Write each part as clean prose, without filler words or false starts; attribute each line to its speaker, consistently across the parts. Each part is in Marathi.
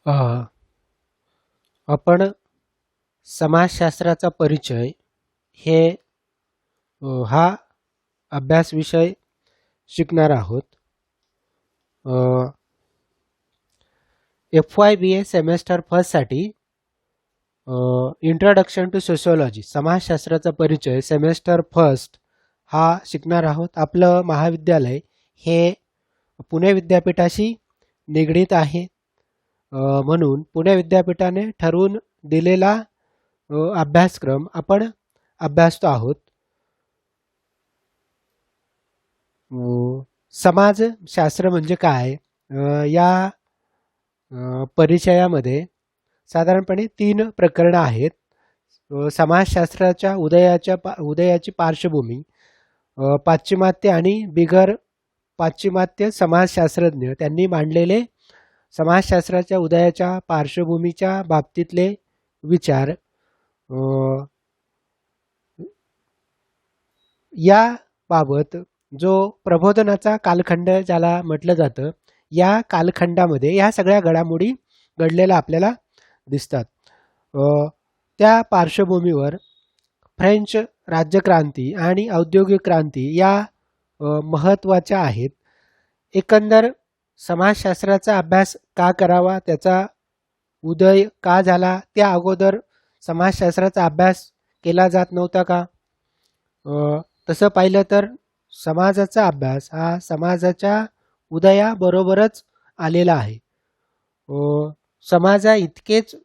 Speaker 1: अ, आपण समाजशास्त्राचा परिचय हे हा अभ्यास विषय शिकणार आहोत. FYBA सेमेस्टर फर्स्टसाठी इंट्रोडक्शन टू सोशिओलॉजी समाजशास्त्राचा परिचय सेमेस्टर फर्स्ट हा शिकणार आहोत. आपलं महाविद्यालय हे पुणे विद्यापीठाशी निगडीत आहे. म्हणून पुणे विद्यापीठाने ठरवून दिलेला अभ्यासक्रम आपण अभ्यासतो आहोत. समाजशास्त्र म्हणजे काय या परिचयामध्ये साधारणपणे 3 प्रकरणं आहेत. समाजशास्त्राच्या उदयाची पार्श्वभूमी, पाश्चिमात्य आणि बिगर पाश्चिमात्य समाजशास्त्रज्ञ त्यांनी मांडलेले समाजशास्त्राच्या उदयाच्या पार्श्वभूमीच्या बाबतीतले विचार, या बाबत जो प्रबोधनाचा कालखंड ज्याला म्हटलं जातं, या कालखंडामध्ये या सगळ्या घडामोडी घडलेल्या आपल्याला दिसतात. त्या पार्श्वभूमीवर फ्रेंच राज्यक्रांती आणि औद्योगिक क्रांती या महत्त्वाच्या आहेत. एकंदर समाजशास्त्राचा अभ्यास का करावा, त्याचा उदय का झाला, त्या अगोदर समाजशास्त्राचा अभ्यास केला जात नव्हता का? तसं पाहिलं तर समाजाचा अभ्यास हा समाजाच्या उदयाबरोबरच आलेला आहे. समाजा इतकेच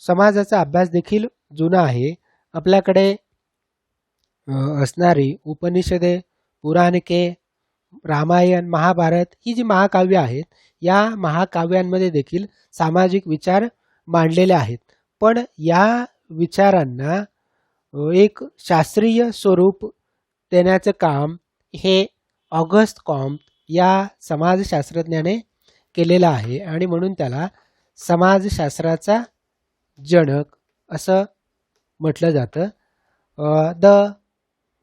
Speaker 1: समाजाचा अभ्यास देखील जुना आहे. आपल्याकडे असणारी उपनिषदे, पुराणके, रामायण, महाभारत ही जी महाकाव्य आहेत, या महाकाव्यांमध्ये देखील सामाजिक विचार मांडलेले आहेत. पण या विचारांना एक शास्त्रीय स्वरूप देण्याचं काम हे ऑगस्ट कॉम्ट या समाजशास्त्रज्ञाने केलेलं आहे आणि म्हणून त्याला समाजशास्त्राचा जनक असं म्हटलं जातं. द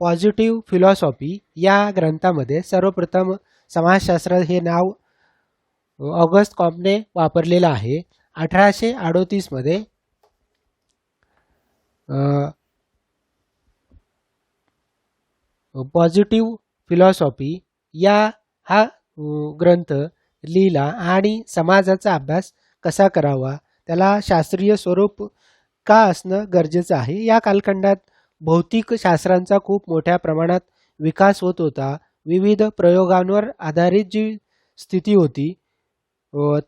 Speaker 1: पॉझिटिव्ह फिलॉसॉफी या ग्रंथामध्ये सर्वप्रथम समाजशास्त्र हे नाव ऑगस्ट कॉम्टने वापरलेलं आहे. 1838 मध्ये पॉझिटिव्ह फिलॉसॉफी हा ग्रंथ लिहिला आणि समाजाचा अभ्यास कसा करावा, त्याला शास्त्रीय स्वरूप का असणं गरजेचं आहे. या कालखंडात भौतिक शास्त्रांचा खूप मोठ्या प्रमाणात विकास होत होता. विविध प्रयोगांवर आधारित जी स्थिती होती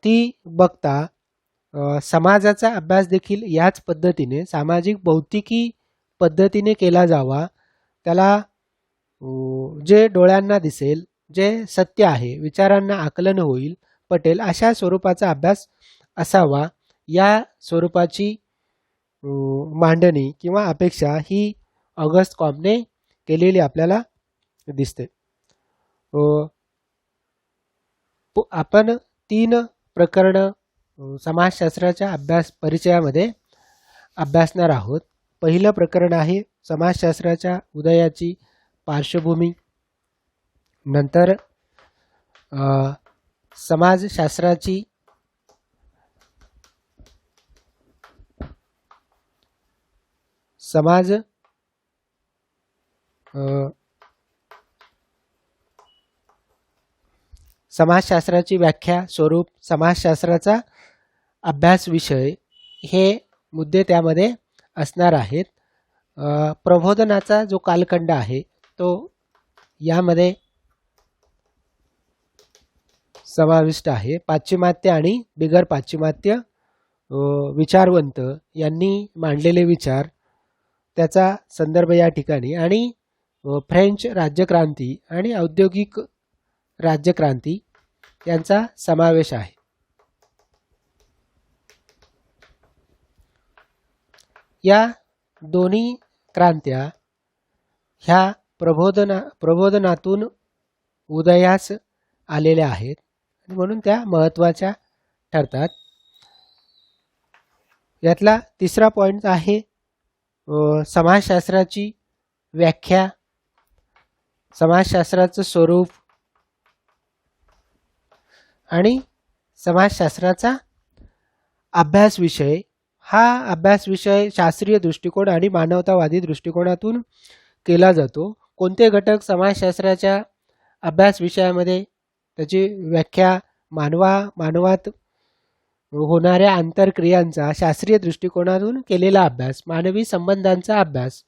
Speaker 1: ती बघता समाजाचा अभ्यास देखील याच पद्धतीने सामाजिक भौतिकी पद्धतीने केला जावा. त्याला जे डोळ्यांना दिसेल, जे सत्य आहे, विचारांना आकलन होईल, पटेल अशा स्वरूपाचा अभ्यास असावा. या स्वरूपाची मांडणी किंवा अपेक्षा ही ऑगस्ट कॉम्टने केलेली आपल्याला दिसते. आपण 3 प्रकरणं समाजशास्त्राच्या परिचयामध्ये अभ्यासणार आहोत. पहिलं प्रकरण आहे समाजशास्त्राच्या उदयाची पार्श्वभूमी. नंतर समाजशास्त्राची समाजशास्त्राची व्याख्या, स्वरूप, समाजशास्त्राचा अभ्यास विषय हे मुद्दे त्यामध्ये असणार आहेत. प्रबोधनाचा जो कालखंड आहे तो यामध्ये समाविष्ट आहे. पाश्चिमात्य आणि बिगर पाश्चिमात्य विचारवंत यांनी मांडलेले विचार, त्याचा संदर्भ या ठिकाणी, आणि फ्रेंच राज्यक्रांती आणि औद्योगिक राज्यक्रांती यांचा समावेश आहे. या दोन्ही क्रांत्या ह्या प्रबोधनातून उदयास आलेल्या आहेत आणि म्हणून त्या महत्त्वाच्या ठरतात. यातला तिसरा पॉइंट आहे समाजशास्त्राची व्याख्या, समाजशास्त्राचं स्वरूप आणि समाजशास्त्राचा अभ्यास विषय, हा अभ्यास विषय शास्त्रीय दृष्टिकोन आणि मानवतावादी दृष्टिकोनातून केला जातो. कोणते घटक समाजशास्त्राच्या अभ्यास विषयामध्ये त्याची व्याख्या, मानवात होणाऱ्या आंतरक्रियांचा शास्त्रीय दृष्टिकोनातून केलेला अभ्यास, मानवी संबंधांचा अभ्यास,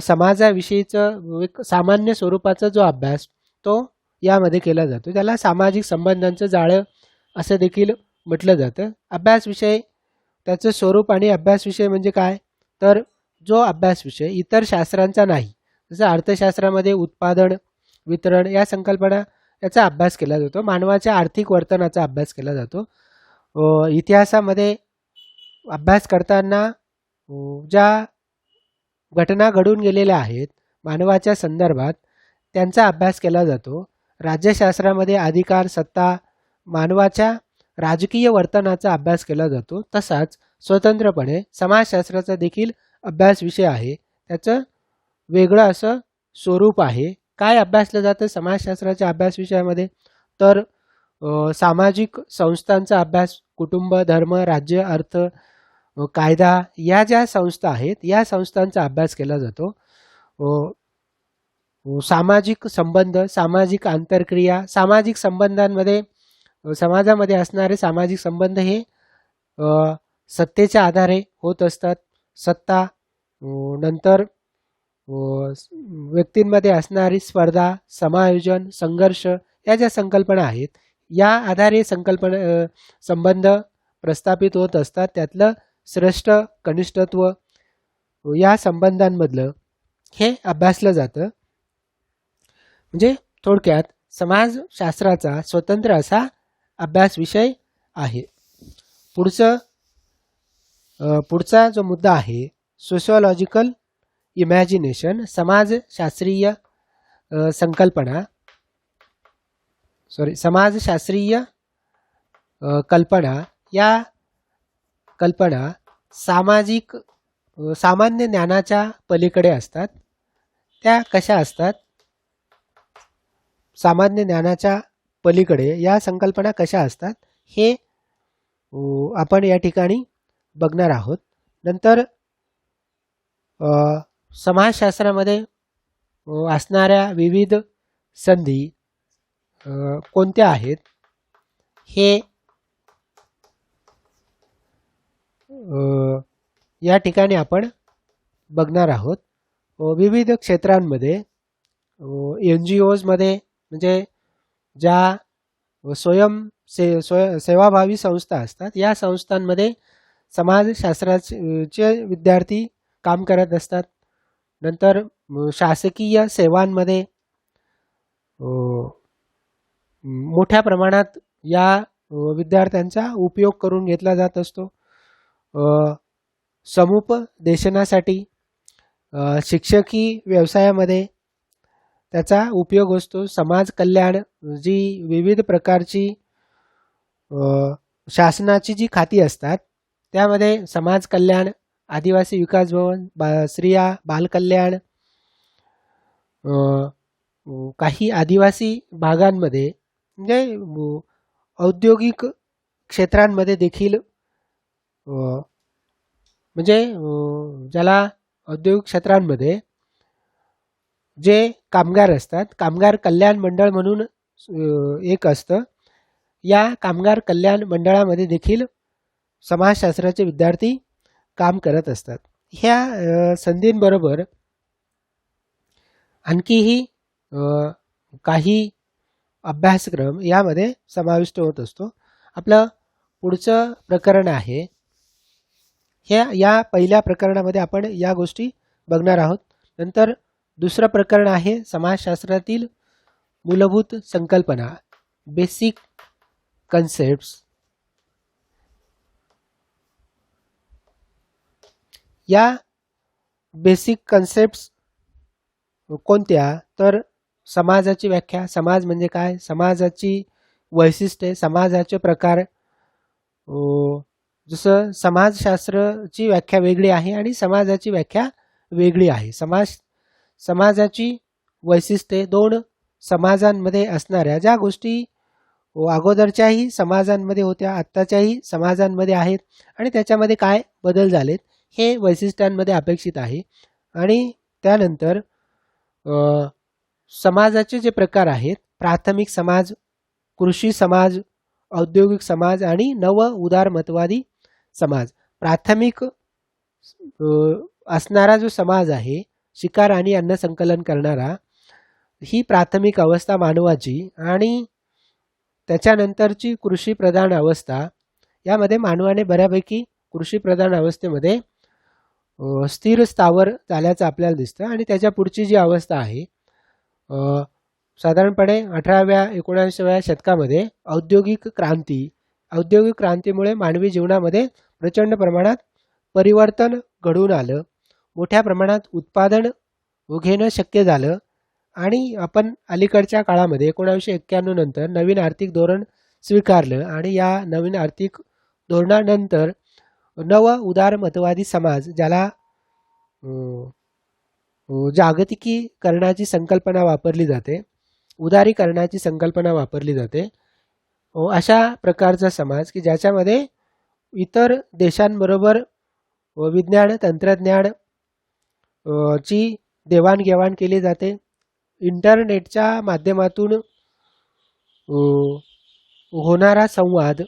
Speaker 1: समाजाविषयीचं एक सामान्य स्वरूपाचा जो अभ्यास तो यामध्ये केला जातो. त्याला सामाजिक संबंधांचं जाळं असं देखील म्हटलं जातं. अभ्यास विषय, त्याचं स्वरूप आणि अभ्यास विषय म्हणजे काय, तर जो अभ्यास विषय इतर शास्त्रांचा नाही, जसं अर्थशास्त्रामध्ये उत्पादन, वितरण या संकल्पना याचा अभ्यास केला जातो. मानवाच्या आर्थिक वर्तनाचा अभ्यास केला जातो. इतिहासामध्ये अभ्यास करताना ज्या घटना घडून गेलेल्या आहेत मानवाच्या संदर्भात त्यांचा अभ्यास केला जातो. राज्यशास्त्रामध्ये अधिकार, सत्ता, मानवाच्या राजकीय वर्तनाचा अभ्यास केला जातो. तसाच स्वतंत्रपणे समाजशास्त्राचा देखील अभ्यास विषय आहे. त्याचं वेगळं असं स्वरूप आहे. काय अभ्यासलं जातं समाजशास्त्राच्या अभ्यास विषयामध्ये, तर सामाजिक संस्थांचा अभ्यास, कुटुंब, धर्म, राज्य, अर्थ, कायदा या ज्या संस्था आहेत या संस्थांचा अभ्यास केला जातो. सामाजिक संबंध, सामाजिक आंतरक्रिया, सामाजिक संबंधांमध्ये समाजामध्ये असणारे सामाजिक संबंध हे सत्तेच्या आधारे होत असतात. सत्ता, नंतर व्यक्तींमध्ये असणारी स्पर्धा, समायोजन, संघर्ष या ज्या संकल्पना आहेत या आधारे संबंध प्रस्थापित होत असतात. त्यातलं श्रेष्ठ, कनिष्ठत्व या संबंधांमधलं हे अभ्यासलं जातं. म्हणजे थोडक्यात समाजशास्त्राचा स्वतंत्र असा अभ्यास विषय आहे. पुढचा जो मुद्दा आहे सोशिओलॉजिकल इमॅजिनेशन, समाजशास्त्रीय कल्पना. या कल्पना सामान्य ज्ञानाच्या पलीकडे असतात. त्या कशा असतात, सामान्य ज्ञानाच्या पलीकडे या संकल्पना कशा असतात हे आपण या ठिकाणी बघणार आहोत. नंतर समाजशास्त्रामध्ये असणाऱ्या विविध संधी कोणत्या आहेत हे या ठिकाणी आपण बघणार आहोत. विविध क्षेत्रांमध्ये NGOजमध्ये म्हणजे ज्या सेवाभावी संस्था असतात या संस्थांमध्ये समाजशास्त्राचे विद्यार्थी काम करत असतात. नंतर शासकीय सेवांमध्ये मोठ्या प्रमाणात या विद्यार्थ्यांचा उपयोग करून घेतला जात असतो. समुपदेशनासाठी शिक्षकी व्यवसायामध्ये त्याचा उपयोग असतो. समाज कल्याण, जी विविध प्रकारची शासनाची जी खाती असतात त्यामध्ये समाज कल्याण, आदिवासी विकास भवन, स्त्रिया बालकल्याण, काही आदिवासी भागांमध्ये म्हणजे औद्योगिक क्षेत्रांमध्ये देखील म्हणजे ज्याला औद्योगिक क्षेत्रांमध्ये जे कामगार असतात, कामगार कल्याण मंडळ म्हणून एक असतं. या कामगार कल्याण मंडळामध्ये देखील समाजशास्त्राचे विद्यार्थी काम करत असतात. ह्या संधींबरोबर आणखीही काही अभ्यासक्रम यामध्ये समाविष्ट होत असतो. आपलं पुढचं प्रकरण आहे या पहिल्या प्रकरणामध्ये आपण या गोष्टी बघणार आहोत. नंतर दुसरं प्रकरण आहे समाजशास्त्रातील मूलभूत संकल्पना, बेसिक कन्सेप्ट्स. या बेसिक कन्सेप्ट्स कोणत्या, तर समाजाची व्याख्या, समाज म्हणजे काय, समाजाची वैशिष्ट्ये, समाजाचे प्रकार. जसं समाजशास्त्राची व्याख्या वेगळी आहे आणि समाजाची व्याख्या वेगळी आहे. समाजाची वैशिष्ट्ये, दोन समाजांमध्ये असणाऱ्या ज्या गोष्टी अगोदरच्याही समाजांमध्ये होत्या, आत्ताच्याही समाजांमध्ये आहेत आणि त्याच्यामध्ये काय बदल झालेत हे वैशिष्ट्यांमध्ये अपेक्षित आहे. आणि त्यानंतर समाजाचे जे प्रकार आहेत, प्राथमिक समाज, कृषी समाज, औद्योगिक समाज आणि नव उदारमतवादी समाज. प्राथमिक असणारा जो समाज आहे, शिकार आणि अन्न संकलन करणारा, ही प्राथमिक अवस्था मानवाची. आणि त्याच्यानंतरची कृषी प्रधान अवस्था, यामध्ये मानवाने बऱ्यापैकी कृषी प्रधान अवस्थेमध्ये स्थिर स्थावर झाल्याचं आपल्याला दिसतं. आणि त्याच्या पुढची जी अवस्था आहे, साधारणपणे 18व्या 19व्या शतकामध्ये औद्योगिक क्रांतीमुळे मानवी जीवनामध्ये प्रचंड प्रमाणात परिवर्तन घडून आलं. मोठ्या प्रमाणात उत्पादन घेणं शक्य झालं. आणि आपण अलीकडच्या काळामध्ये 1991 नंतर नवीन आर्थिक धोरण स्वीकारलं. आणि या नवीन आर्थिक धोरणानंतर नव उदारमतवादी समाज, ज्याला जागतिकीकरणाची संकल्पना वापरली जाते, उदारीकरणाची संकल्पना वापरली जाते, अशा प्रकारचा समाज की ज्याच्यामध्ये इतर देशांबरोबर विज्ञान तंत्रज्ञान ची देवाणघेवाण केली जाते. इंटरनेटच्या माध्यमातून होणारा संवाद,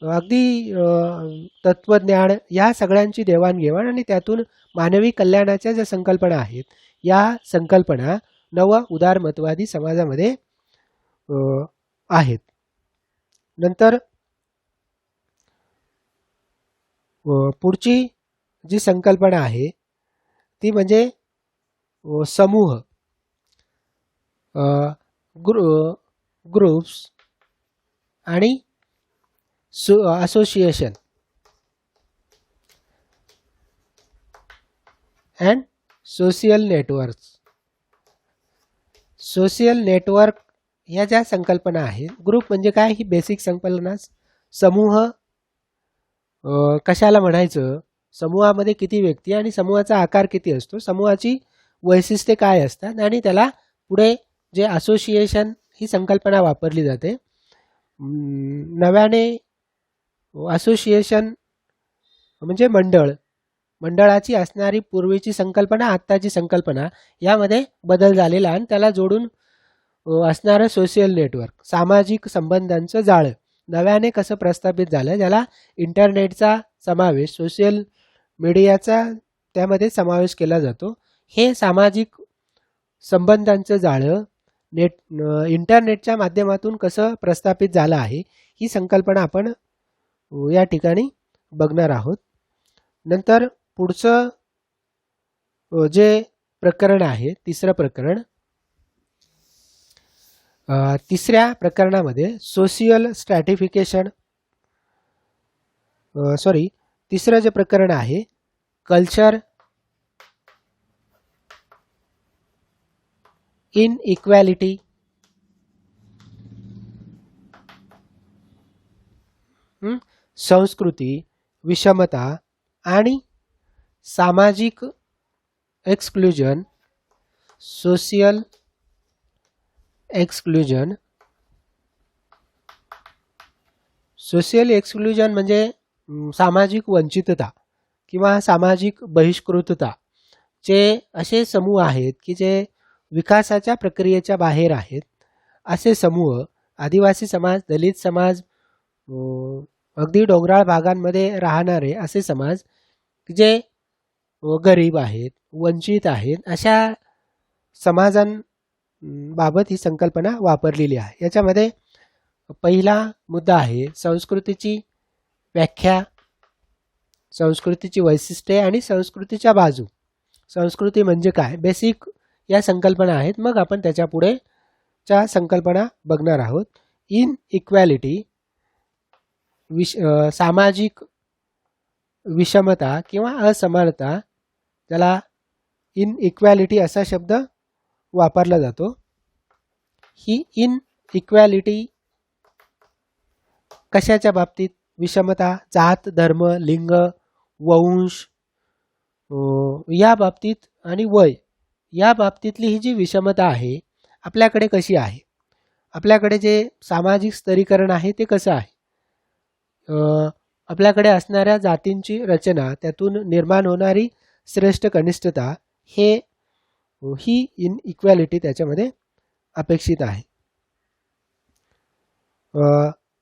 Speaker 1: अगदी तत्वज्ञान, या सगळ्यांची देवाणघेवाण आणि त्यातून मानवी कल्याणाच्या ज्या संकल्पना आहेत, या संकल्पना नव उदारमतवादी समाजामध्ये आहेत. नंतर पुढची जी संकल्पना आहे ती म्हणजे समूह, ग्रुप्स आणि association and social networks. Social network ह्या ज्या संकल्पना आहेत, ग्रुप म्हणजे काय, ही बेसिक संकल्पना. समूह कशाला म्हणायचं, समूहामध्ये किती व्यक्ती आणि समूहाचा आकार किती असतो, समूहाची वैशिष्ट्ये काय असतात, आणि त्याला पुढे जे असोसिएशन ही संकल्पना वापरली जाते. नव्याने असोसिएशन म्हणजे मंडळाची असणारी पूर्वीची संकल्पना, आत्ताची संकल्पना यामध्ये बदल झालेला. आणि त्याला जोडून असणारं सोशल नेटवर्क, सामाजिक संबंधांचं जाळं नव्याने कसं प्रस्थापित झालं, ज्याला इंटरनेटचा समावेश, सोशल मीडियाचा त्यामध्ये समावेश केला जातो. हे सामाजिक संबंधांचं जाळं इंटरनेटच्या माध्यमातून कसं प्रस्थापित झालं आहे, ही संकल्पना आपण या ठिकाणी बघणार आहोत. नंतर पुढचं जे प्रकरण आहे, तिसरं प्रकरण, तिसऱ्या प्रकरणामध्ये सोशियल स्ट्रॅटिफिकेशन, तिसरं जे प्रकरण आहे, कल्चर इनइक्वॅलिटी, संस्कृती, विषमता आणि सामाजिक exclusion, social exclusion. Social exclusion म्हणजे सामाजिक वंचितता किंवा सामाजिक बहिष्कृतता. जे असे समूह आहेत की जे विकासाच्या प्रक्रियेच्या बाहेर आहेत, असे समूह, आदिवासी समाज, दलित समाज, अगदी डोंगराळ भागांमध्ये राहणारे असे समाज जे गरीब आहेत, वंचित आहेत, अशा समाजांबाबत ही संकल्पना वापरलेली आहे. याच्यामध्ये पहिला मुद्दा आहे संस्कृतीची व्याख्या, संस्कृतीची वैशिष्ट्ये आणि संस्कृतीच्या बाजू. संस्कृती म्हणजे काय, बेसिक या संकल्पना आहेत. मग आपण त्याच्या पुढेच्या संकल्पना बघणार आहोत. इनइक्वॅलिटी, सामाजिक विषमता किंवा असमानता, ज्याला इनइक्वॅलिटी असा शब्द वापरला जातो. ही इनइक्वॅलिटी कशाच्या बाबतीत, विषमता जात, धर्म, लिंग, वंश या बाबतीत आणि वय या बाबतीतली ही जी विषमता आहे आपल्याकडे कशी आहे. आपल्याकडे जे सामाजिक स्तरीकरण आहे ते कसं आहे? आपल्याकडे असणाऱ्या जातींची रचना, त्यातून निर्माण होणारी श्रेष्ठ कनिष्ठता, ही इनइक्वॅलिटी त्याच्यामध्ये अपेक्षित आहे.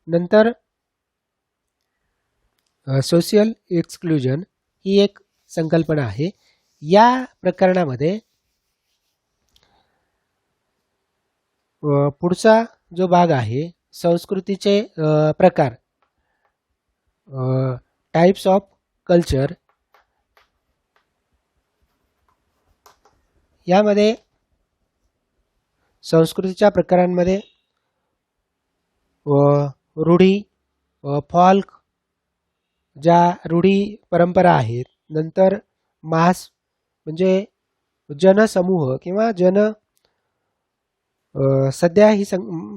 Speaker 1: नंतर सोशियल एक्सक्लुजन ही एक संकल्पना आहे. या प्रकरणामध्ये पुढचा जो भाग आहे, संस्कृतीचे प्रकार, टाइप्स ऑफ कल्चर, यामध्ये संस्कृतीच्या प्रकारांमध्ये रूढी, फॉल्क, ज्या रूढी परंपरा आहेत, नंतर मास म्हणजे जनसमूह किंवा सध्या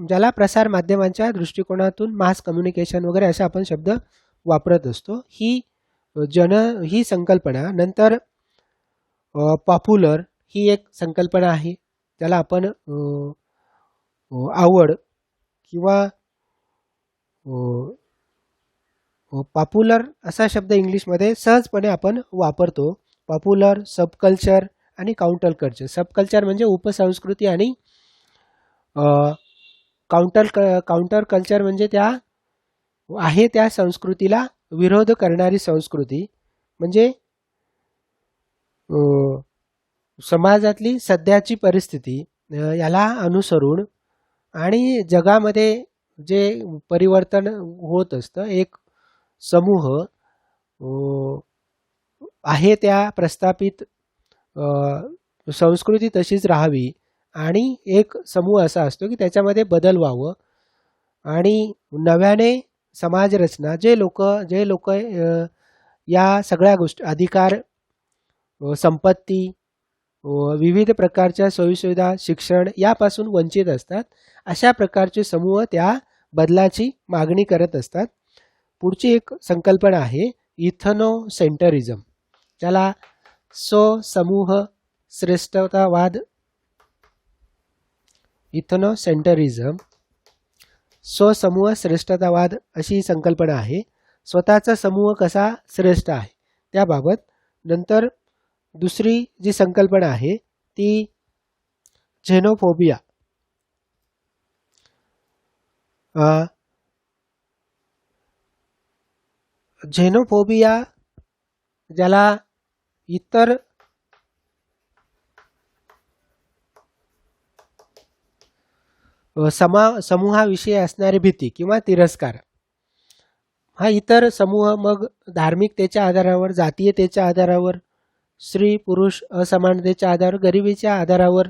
Speaker 1: ज्याला प्रसार माध्यमांच्या दृष्टिकोनातून मास कम्युनिकेशन वगैरे असे आपण शब्द वापरत असतो, ही संकल्पना. नंतर पॉप्युलर ही एक संकल्पना आहे, त्याला आपण आवड किंवा पॉप्युलर असा शब्द इंग्लिशमध्ये सहजपणे आपण वापरतो. पॉप्युलर, सबकल्चर आणि काउंटर कल्चर. सबकल्चर म्हणजे उपसंस्कृती आणि काउंटर कल्चर म्हणजे त्या संस्कृतीला विरोध करणारी संस्कृती. म्हणजे समाजातली सध्याची परिस्थिती याला अनुसरून आणि जगामध्ये जे परिवर्तन होत असतं, एक समूह आहे त्या प्रस्थापित संस्कृती तशीच राहावी आणि एक समूह असा असतो की त्याच्यामध्ये बदल व्हावं आणि नव्याने समाज रचना, जे लोक या सगळ्या गोष्टी, अधिकार, संपत्ती, विविध प्रकारच्या सोयीसुविधा, शिक्षण यापासून वंचित असतात, अशा प्रकारचे समूह त्या बदलाची मागणी करत असतात. पुढची एक संकल्पना आहे इथनोसेंटरिझम, ज्याला समूह श्रेष्ठतावाद, इथनोसेंटरिझम, समूह श्रेष्ठतावाद अशी संकल्पना आहे. स्वतःचा समूह कसा श्रेष्ठ आहे त्याबाबत. नंतर दुसरी जी संकल्पना आहे ती झेनोफोबिया. झेनोफोबिया ज्याला इतर समूहाविषयी असणारी भीती किंवा तिरस्कार, हा इतर समूह मग धार्मिकतेच्या आधारावर, जातीयतेच्या आधारावर, स्त्री पुरुष असमानतेच्या आधारावर, गरिबीच्या आधारावर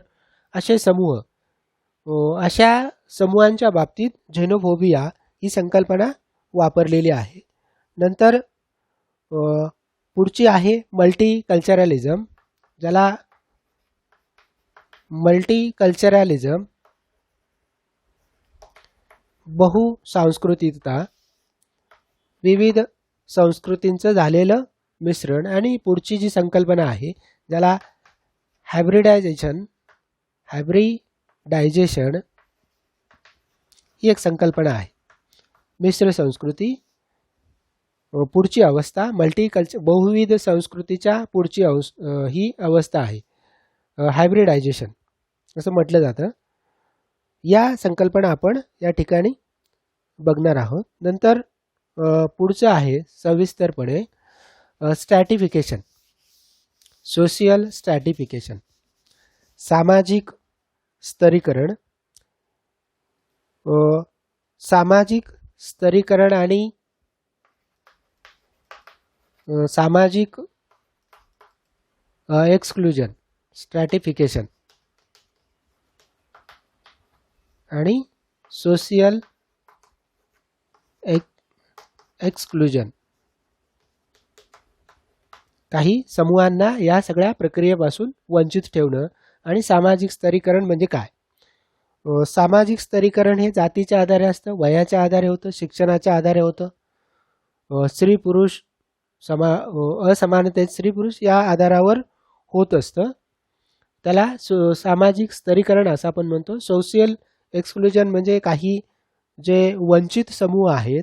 Speaker 1: असे समूह, अशा समूहांच्या बाबतीत झेनोफोबिया ही संकल्पना वापरलेली आहे. नंतर पुढची आहे मल्टीकल्चरलिझम, ज्याला मल्टीकल्चरलिझम बहुसांस्कृतिकता, विविध संस्कृतींचं झालेलं मिश्रण. आणि पुढची जी संकल्पना आहे ज्याला हायब्रिडायझेशन ही एक संकल्पना आहे. मिश्र संस्कृती, पुढची अवस्था बहुविध संस्कृतीच्या पुढची ही अवस्था आहे, हायब्रिडायझेशन असं म्हटलं जातं. या संकल्पना आपण या ठिकाणी बघणार आहोत. नंतर पुढचं आहे सविस्तरपणे स्ट्रॅटिफिकेशन, सोशियल स्ट्रॅटिफिकेशन, सामाजिक स्तरीकरण. सामाजिक स्तरीकरण आणि सामाजिक एक्सक्लुजन, स्ट्रॅटिफिकेशन आणि सोशियल एक्सक्लुजन. काही समूहांना या सगळ्या प्रक्रियेपासून वंचित ठेवणं. आणि सामाजिक स्तरीकरण म्हणजे काय? सामाजिक स्तरीकरण हे जातीच्या आधारे असतं, वयाच्या आधारे होतं, शिक्षणाच्या आधारे होतं, स्त्री पुरुष असमानतेत स्त्री पुरुष या आधारावर होत असतं. त्याला सामाजिक स्तरीकरण असं आपण म्हणतो. सोशियल एक्सक्लुजन म्हणजे काही जे वंचित समूह आहेत,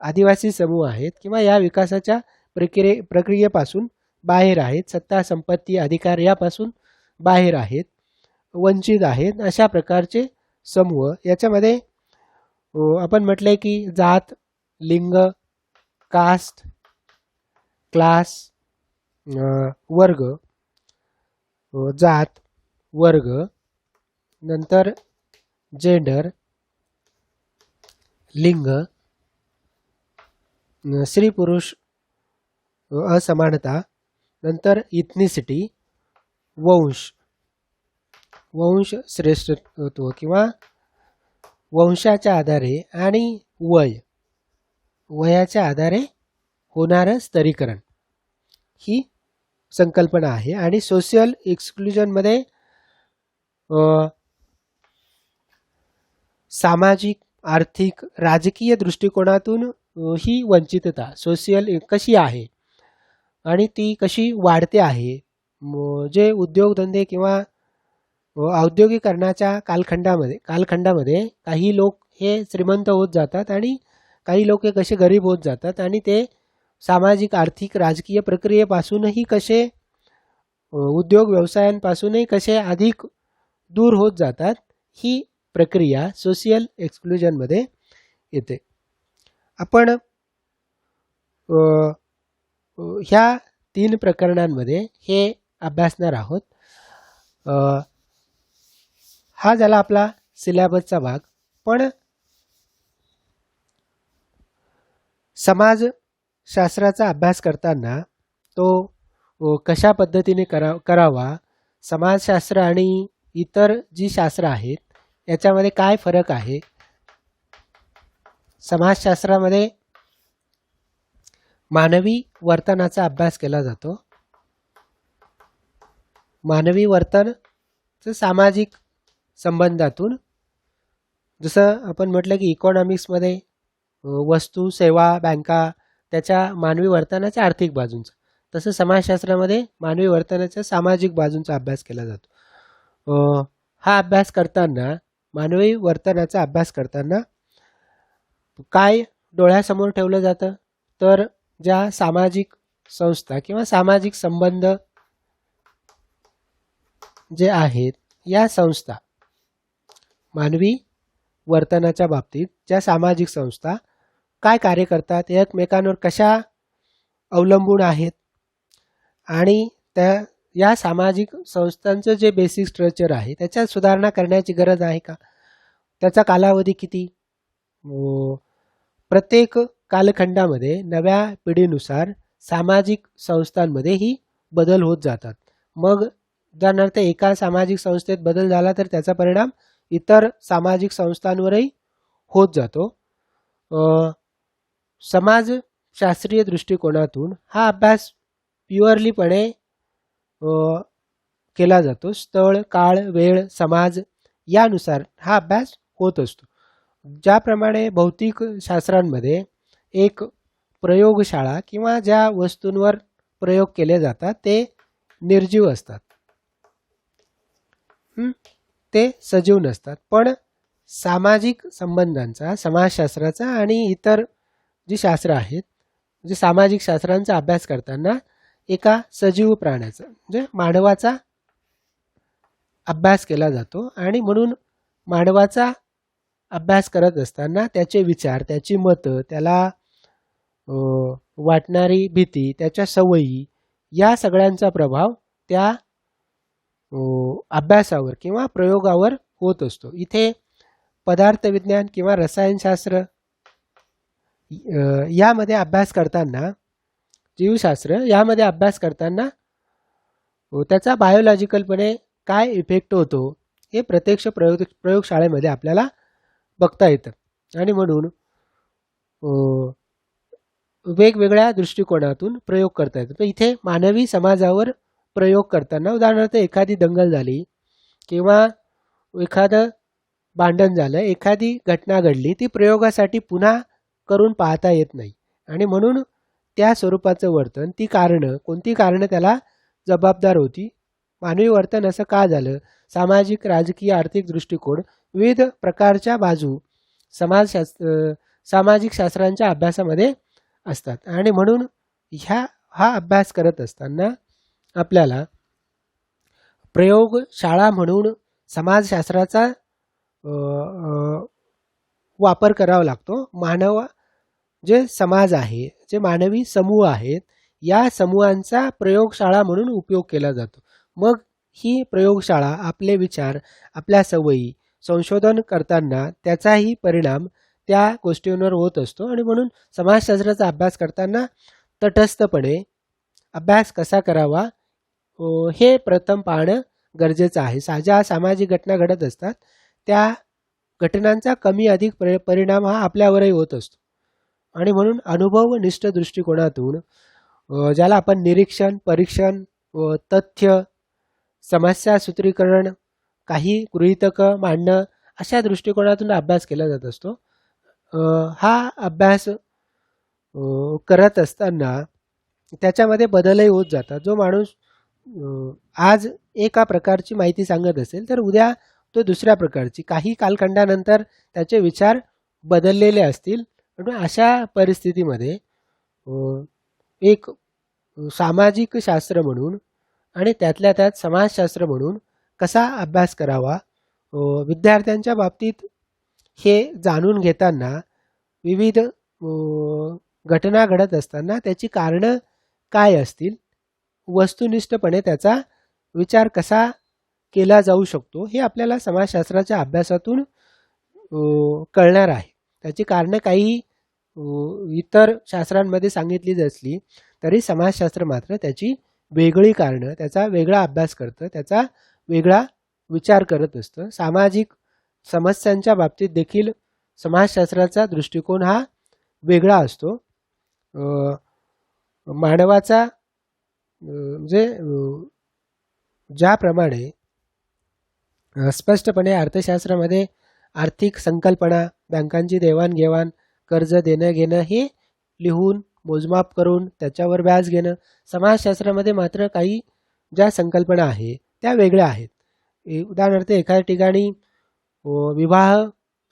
Speaker 1: आदिवासी समूह आहेत किंवा या विकासाच्या प्रक्रियेपासून बाहेर आहेत, सत्ता संपत्ती अधिकार यापासून बाहेर आहेत, वंचित आहेत, अशा प्रकारचे समूह. याच्यामध्ये आपण म्हटलंय की जात, लिंग, कास्ट, क्लास, वर्ग, जात, वर्ग, नंतर जेंडर, लिंग, स्त्री पुरुष असमानता, नंतर इथनिसिटी, वंश, वंश श्रेष्ठत्व किंवा वंशाच्या आधारे, आणि वय, वयाच्या आधारे होणारं स्तरीकरण ही संकल्पना आहे. आणि सोशल एक्सक्लुजनमध्ये सामाजिक, आर्थिक, राजकीय दृष्टिकोनातून ही वंचितता सोशल कशी आहे आणि ती कशी वाढते आहे. जे उद्योगधंदे किंवा औद्योगिकरणाच्या कालखंडामध्ये काही लोक हे श्रीमंत होत जातात आणि काही लोक हे कसे गरीब होत जातात आणि ते सामाजिक, आर्थिक, राजकीय प्रक्रियेपासूनही कसे उद्योग व्यवसायांपासूनही कसे अधिक दूर होत जातात, ही प्रक्रिया सोशियल एक्सक्लुजनमध्ये येते. आपण ह्या 3 प्रकरणांमध्ये हे अभ्यासणार आहोत. हा झाला आपला सिलेबसचा भाग. पण समाजशास्त्राचा अभ्यास करताना तो कशा पद्धतीने करावा, समाजशास्त्र आणि इतर जी शास्त्र आहेत याच्यामध्ये काय फरक आहे. समाजशास्त्रामध्ये मानवी वर्तनाचा अभ्यास केला जातो. मानवी वर्तन सामाजिक संबंधातून, जसं आपण म्हटलं की इकॉनॉमिक्समध्ये वस्तू, सेवा, बँका त्याच्या मानवी वर्तनाच्या आर्थिक बाजूंचा, तसं समाजशास्त्रामध्ये मानवी वर्तनाच्या सामाजिक बाजूंचा अभ्यास केला जातो. हा अभ्यास करताना, मानवी वर्तनाचा अभ्यास करताना काय डोळ्यासमोर ठेवलं जातं, तर ज्या सामाजिक संस्था किंवा सामाजिक संबंध जे आहेत, या संस्था मानवी वर्तनाच्या बाबतीत ज्या सामाजिक संस्था काय कार्य करतात, एकमेकांवर कशा अवलंबून आहेत आणि या सामाजिक संस्थांचं जे बेसिक स्ट्रक्चर आहे त्याच्यात सुधारणा करण्याची गरज आहे का, त्याचा कालावधी किती. प्रत्येक कालखंडामध्ये नव्या पिढीनुसार सामाजिक संस्थांमध्येही बदल होत जातात. मग उदाहरणार्थ एका सामाजिक संस्थेत बदल झाला तर त्याचा परिणाम इतर सामाजिक संस्थांवरही होत जातो. समाजशास्त्रीय दृष्टिकोनातून हा अभ्यास प्युअरलीपणे केला जातो. स्थळ, काळ, वेळ, समाज यानुसार हा अभ्यास होत असतो. ज्याप्रमाणे भौतिक शास्त्रांमध्ये एक प्रयोगशाळा किंवा ज्या वस्तूंवर प्रयोग केले जातात ते निर्जीव असतात, ते सजीव नसतात. पण सामाजिक संबंधांचा, समाजशास्त्राचा आणि इतर जी शास्त्र आहेत, जे सामाजिक शास्त्रांचा अभ्यास करताना एका सजीव प्राण्याचा म्हणजे मानवाचा अभ्यास केला जातो. आणि म्हणून मानवाचा अभ्यास करत असताना त्याचे विचार, त्याची मतं, त्याला वाटणारी भीती, त्याच्या सवयी या सगळ्यांचा प्रभाव त्या अभ्यासावर किंवा प्रयोगावर होत असतो. इथे पदार्थविज्ञान किंवा रसायनशास्त्र यामध्ये अभ्यास करताना, जीवशास्त्र यामध्ये अभ्यास करताना त्याचा बायोलॉजिकलपणे काय इफेक्ट होतो हे प्रत्यक्ष प्रयोगशाळेमध्ये आपल्याला बघता येतं. आणि म्हणून वेगवेगळ्या दृष्टिकोनातून प्रयोग करता येतात. इथे मानवी समाजावर प्रयोग करताना, उदाहरणार्थ एखादी दंगल झाली किंवा एखादं भांडण झालं, एखादी घटना घडली, ती प्रयोगासाठी पुन्हा करून पाहता येत नाही. आणि म्हणून त्या स्वरूपाचं वर्तन, ती कारणं, कोणती कारणं त्याला जबाबदार होती मानवी वर्तन असं का झालं, सामाजिक राजकीय आर्थिक दृष्टिकोन, विविध प्रकारच्या बाजू सामाजिक शास्त्रांच्या अभ्यासामध्ये असतात. आणि म्हणून हा अभ्यास करत असताना आपल्याला प्रयोगशाळा म्हणून समाजशास्त्राचा वापर करावा लागतो. जे समाज आहे, जे मानवी समूह आहेत, या समूहांचा प्रयोगशाळा म्हणून उपयोग केला जातो. मग ही प्रयोगशाळा आपले विचार, आपल्या सवयी संशोधन करताना त्याचाही परिणाम त्या गोष्टींवर होत असतो. आणि म्हणून समाजशास्त्राचा अभ्यास करताना तटस्थपणे अभ्यास कसा करावा हे प्रथम पाहणं गरजेचं आहे. ज्या सामाजिक घटना घडत असतात त्या घटनांचा कमी अधिक परिणाम हा आपल्यावरही होत असतो. आणि म्हणून अनुभवनिष्ठ दृष्टिकोनातून ज्याला आपण निरीक्षण, परीक्षण, तथ्य, समस्या सूत्रीकरण, काही गृहीतकं मांडणं अशा दृष्टिकोनातून अभ्यास केला जात असतो. हा अभ्यास करत असताना त्याच्यामध्ये बदलही होत जातात. जो माणूस आज एका प्रकारची माहिती सांगत असेल तर उद्या तो दुसऱ्या प्रकारची, काही कालखंडानंतर त्याचे विचार बदललेले असतील. म्हणून अशा परिस्थितीमध्ये एक सामाजिक शास्त्र म्हणून आणि त्यातल्या त्यात समाजशास्त्र म्हणून कसा अभ्यास करावा, विद्यार्थ्यांच्या बाबतीत हे जाणून घेताना विविध घटना घडत असताना त्याची कारणं काय असतील, वस्तुनिष्ठपणे त्याचा विचार कसा केला जाऊ शकतो हे आपल्याला समाजशास्त्राच्या अभ्यासातून कळणार आहे. त्याची कारणं काही इतर शास्त्रांमध्ये सांगितली असली तरी समाजशास्त्र मात्र त्याची वेगळी कारणं, त्याचा वेगळा अभ्यास करतं, त्याचा वेगळा विचार करत असतं. सामाजिक समस्यांच्या बाबतीत देखील समाजशास्त्राचा दृष्टिकोन हा वेगळा असतो. मानवाचा म्हणजे ज्याप्रमाणे स्पष्टपणे अर्थशास्त्रामध्ये आर्थिक संकल्पना, बँकांची देवाणघेवाण, कर्ज देणं घेणं हे लिहून मोजमाप करून त्याच्यावर व्याज घेणं, समाजशास्त्रामध्ये मात्र काही ज्या संकल्पना आहे त्या वेगळ्या आहेत. उदाहरणार्थ एखाद्या ठिकाणी विवाह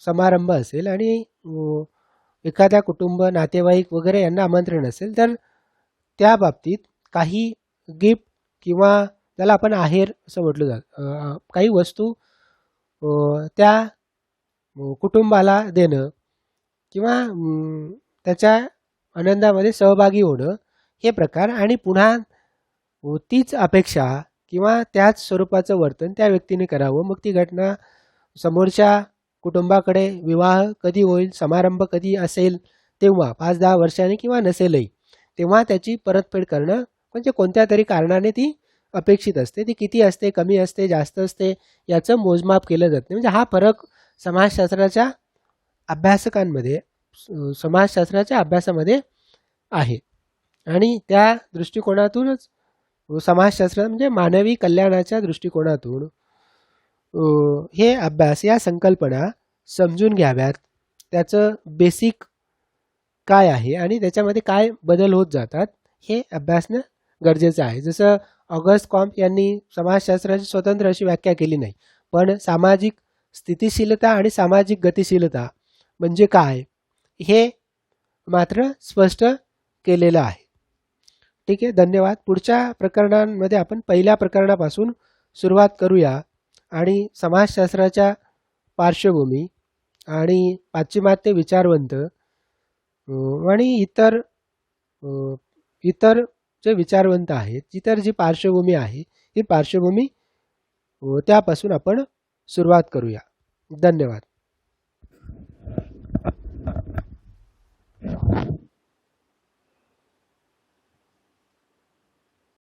Speaker 1: समारंभ असेल आणि एखाद्या कुटुंब, नातेवाईक वगैरे यांना आमंत्रण असेल तर त्या बाबतीत काही गिफ्ट किंवा त्याला आपण आहेर असं म्हटलं जातं, काही वस्तू त्या कुटुंबाला देणं किंवा त्याच्या आनंदामध्ये सहभागी होणं हे प्रकार, आणि पुन्हा तीच अपेक्षा किंवा त्याच स्वरूपाचं वर्तन त्या व्यक्तीने करावं. मग ती घटना समोरच्या कुटुंबाकडे विवाह कधी होईल, समारंभ कधी असेल तेव्हा 5-10 वर्षांनी किंवा नसेलही तेव्हा त्याची परतफेड करणं म्हणजे कोणत्या तरी कारणाने ती अपेक्षित असते. ती किती असते, कमी असते, जास्त असते याचं मोजमाप केलं जात नाही. म्हणजे हा फरक समाजशास्त्राच्या अभ्यासामध्ये आहे. आणि त्या दृष्टिकोनातूनच समाजशास्त्र म्हणजे मानवी कल्याणाच्या दृष्टिकोनातून हे अभ्यास, या संकल्पना समजून घ्याव्यात. त्याचं बेसिक काय आहे आणि त्याच्यामध्ये काय बदल होत जातात हे अभ्यासणं गरजेचं आहे. जसं ऑगस्ट कॉम्प यांनी समाजशास्त्राची स्वतंत्र अशी व्याख्या केली नाही, पण सामाजिक स्थितिशीलता आणि सामाजिक गतिशीलता म्हणजे काय हे मात्र स्पष्ट केलेलं आहे. ठीक आहे, धन्यवाद. पुढच्या प्रकरणांमध्ये आपण पहिल्या प्रकरणापासून सुरुवात करूया आणि समाजशास्त्राच्या पार्श्वभूमी आणि पाश्चिमात्य विचारवंत आणि इतर जे विचारवंत आहेत, इतर जी पार्श्वभूमी आहे ही पार्श्वभूमी त्यापासून आपण सुरुवात करूया. धन्यवाद.